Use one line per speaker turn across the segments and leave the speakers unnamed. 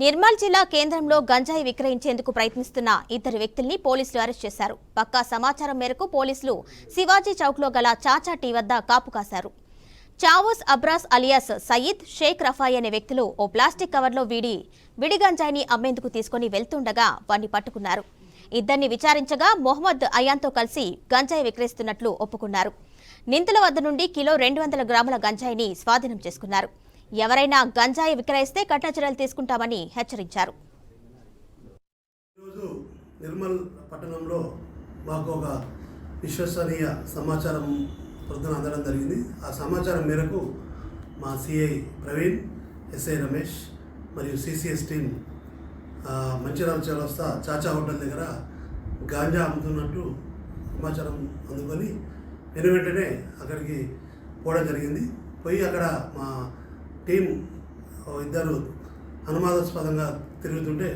నిర్మల్ జిల్లా కేంద్రంలో గంజాయి విక్రయించేందుకు ప్రయత్నిస్తున్న ఇద్దరు వ్యక్తుల్ని పోలీసులు అరెస్ట్ చేశారు. పక్కా సమాచారం మేరకు పోలీసులు శివాజీ చౌక్లో గల చాచా టీ వద్ద కాపు కాశారు. చావోస్ అబ్రాస్ అలియాస్ సయీద్ షేక్ రఫాయి అనే వ్యక్తులు ఓ ప్లాస్టిక్ కవర్లో విడి గంజాయిని అమ్మేందుకు తీసుకుని వెళ్తుండగా వారిని పట్టుకున్నారు. ఇద్దరిని విచారించగా మొహమ్మద్ అయాన్తో కలిసి గంజాయి విక్రయిస్తున్నట్లు ఒప్పుకున్నారు. నిందితుల వద్ద నుండి కిలో 200 గ్రాముల గంజాయిని స్వాధీనం చేసుకున్నారు. ఎవరైనా గంజాయి విక్రయిస్తే కఠిన చర్యలు తీసుకుంటామని హెచ్చరించారు.
ఈరోజు నిర్మల్ పట్టణంలో మాకు ఒక విశ్వసనీయ సమాచారం పొద్దున అందడం జరిగింది. ఆ సమాచారం మేరకు మా సిఐ ప్రవీణ్, ఎస్ఐ రమేష్ మరియు సిసిఎస్ టీం మంచిర్యాల చౌరస్తా చాచా హోటల్ దగ్గర గాంజా అమ్ముతున్నట్టు సమాచారం అందుకొని వెంటనే అక్కడికి పోవడం జరిగింది. పోయి అక్కడ మా టీం ఇద్దరు అనుమానాస్పదంగా తిరుగుతుంటే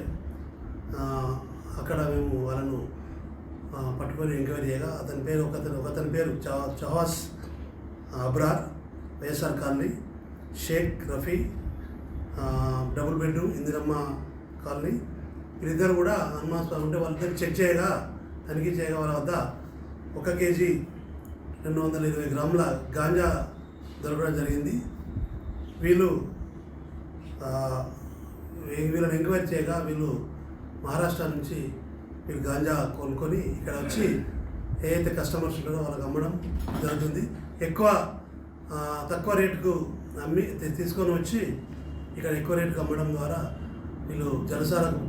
అక్కడ మేము వాళ్ళను పట్టుకొని ఎంక్వైరీ చేయగా ఒకతని పేరు చవాస్ Abrar, YSR colony, Shaik Rafi, double bedroom Indiramma colony, వీళ్ళిద్దరు కూడా అనుమానాస్పదం ఉంటే వాళ్ళిద్దరు తనిఖీ చేయగా వాళ్ళ వద్ద 1 కేజీ 220 గ్రాముల గాంజా దొరకడం జరిగింది. వీళ్ళని ఎంక్వైరీ చేయగా వీళ్ళు మహారాష్ట్ర నుంచి వీళ్ళు గాంజా కొనుక్కొని ఇక్కడ వచ్చి ఏదైతే కస్టమర్స్ ఉంటారో వాళ్ళకి అమ్మడం జరుగుతుంది. తక్కువ రేటుకు అమ్మి తీసుకొని వచ్చి ఇక్కడ ఎక్కువ రేటుకు అమ్మడం ద్వారా వీళ్ళు జలసాలకు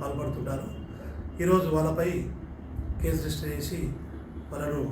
పాల్పడుతుంటారు. ఈరోజు వాళ్ళపై కేసు రిజిస్టర్ చేసి వాళ్ళను